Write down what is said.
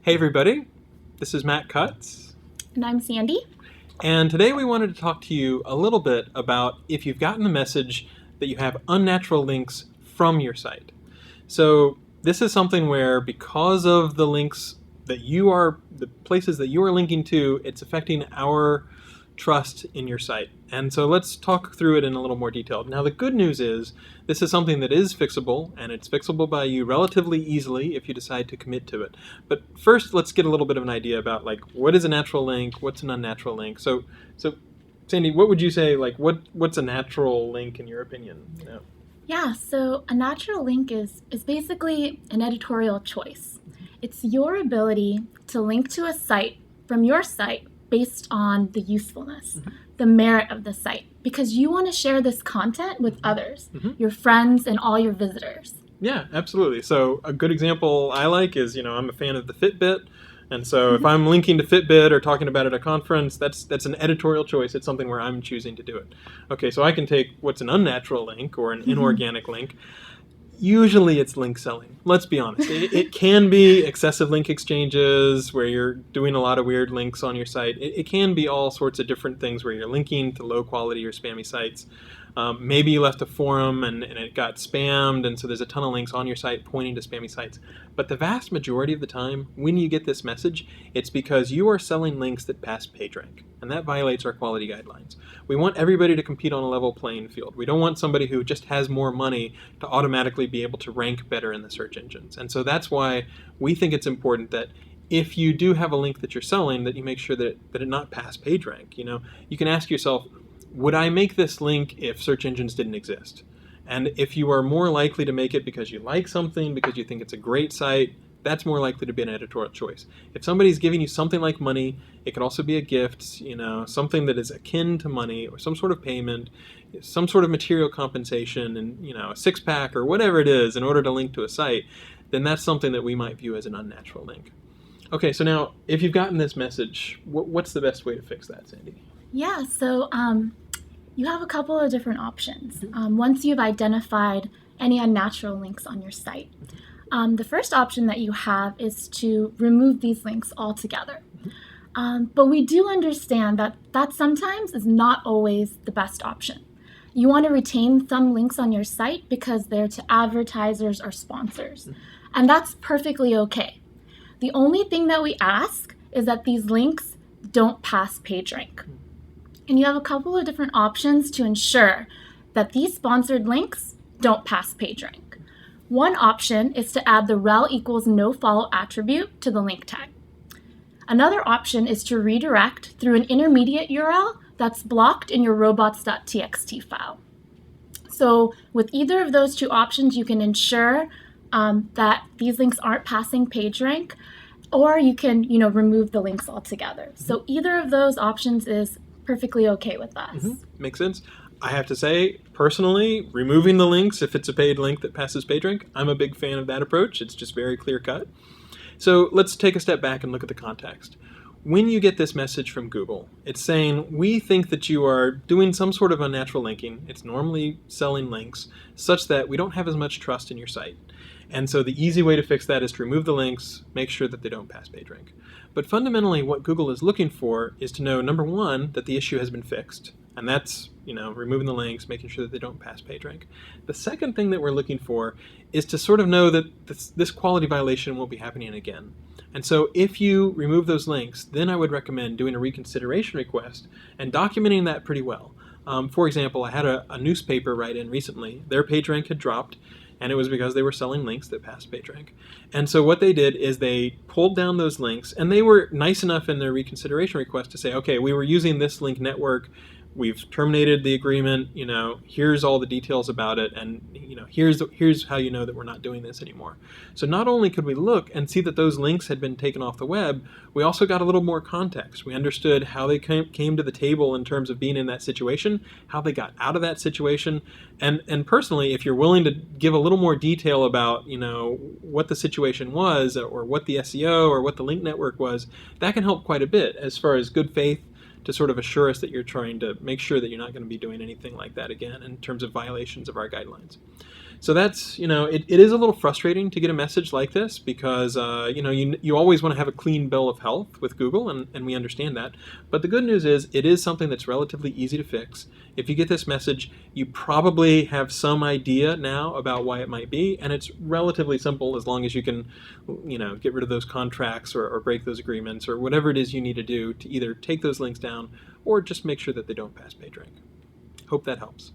Hey everybody, this is Matt Cutts, And I'm Sandy. and today we wanted to talk to you a little bit about if you've gotten the message that you have unnatural links from your site. So this is something where because of the links the places that you are linking to, it's affecting our trust in your site. And so let's talk through it in a little more detail. Now the good news is this is something that is fixable, and it's fixable by you relatively easily if you decide to commit to it. But first, let's get a little bit of an idea about like what is a natural link, what's an unnatural link. So Sandy, what would you say, like what's a natural link in your opinion? Yeah, so a natural link is basically an editorial choice. It's your ability to link to a site from your site based on the usefulness, the merit of the site, because you want to share this content with others, your friends, and all your visitors. Yeah, absolutely. So a good example I like is, I'm a fan of the Fitbit. And so if I'm linking to Fitbit or talking about it at a conference, that's an editorial choice. It's something where I'm choosing to do it. Okay, so I can take what's an unnatural link or an inorganic link. Usually it's link selling. Let's be honest. It can be excessive link exchanges where you're doing a lot of weird links on your site. It can be all sorts of different things where you're linking to low quality or spammy sites. Maybe you left a forum and it got spammed, and so there's a ton of links on your site pointing to spammy sites. But the vast majority of the time, when you get this message, it's because you are selling links that pass PageRank, and that violates our quality guidelines. We want everybody to compete on a level playing field. We don't want somebody who just has more money to automatically be able to rank better in the search engines. And so that's why we think it's important that if you do have a link that you're selling, that you make sure that it not pass PageRank. You can ask yourself, would I make this link if search engines didn't exist? And if you are more likely to make it because you like something, because you think it's a great site, that's more likely to be an editorial choice. If somebody's giving you something like money, it could also be a gift, something that is akin to money or some sort of payment, some sort of material compensation, and a six-pack or whatever it is in order to link to a site, then that's something that we might view as an unnatural link. Okay, so now if you've gotten this message, what's the best way to fix that, Sandy? Yeah, so you have a couple of different options. Once you've identified any unnatural links on your site, the first option that you have is to remove these links altogether. But we do understand that sometimes is not always the best option. You want to retain some links on your site because they're to advertisers or sponsors, and that's perfectly okay. The only thing that we ask is that these links don't pass PageRank. And you have a couple of different options to ensure that these sponsored links don't pass PageRank. One option is to add the rel equals nofollow attribute to the link tag. Another option is to redirect through an intermediate URL that's blocked in your robots.txt file. So with either of those two options, you can ensure that these links aren't passing PageRank, or you can remove the links altogether. So either of those options is perfectly okay with us. Makes sense. I have to say, personally, removing the links if it's a paid link that passes PageRank, I'm a big fan of that approach. It's just very clear cut. So let's take a step back and look at the context. When you get this message from Google, it's saying, we think that you are doing some sort of unnatural linking. It's normally selling links such that we don't have as much trust in your site. And so the easy way to fix that is to remove the links, make sure that they don't pass PageRank. But fundamentally, what Google is looking for is to know, number one, that the issue has been fixed. And that's, removing the links, making sure that they don't pass PageRank. The second thing that we're looking for is to sort of know that this quality violation won't be happening again. And so if you remove those links, then I would recommend doing a reconsideration request and documenting that pretty well. For example, I had a newspaper write in recently. Their PageRank had dropped, and it was because they were selling links that passed PageRank. And so what they did is they pulled down those links, and they were nice enough in their reconsideration request to say, okay, we were using this link network, we've terminated the agreement, here's all the details about it, and here's how you know that we're not doing this anymore. So not only could we look and see that those links had been taken off the web, we also got a little more context. We understood how they came to the table in terms of being in that situation, how they got out of that situation, and personally, if you're willing to give a little more detail about what the situation was, or what the SEO or what the link network was, that can help quite a bit as far as good faith to sort of assure us that you're trying to make sure that you're not going to be doing anything like that again in terms of violations of our guidelines. So that's, it is a little frustrating to get a message like this because, you always want to have a clean bill of health with Google, and we understand that. But the good news is it is something that's relatively easy to fix. If you get this message, you probably have some idea now about why it might be, and it's relatively simple as long as you can, get rid of those contracts or break those agreements or whatever it is you need to do to either take those links down or just make sure that they don't pass PageRank. Hope that helps.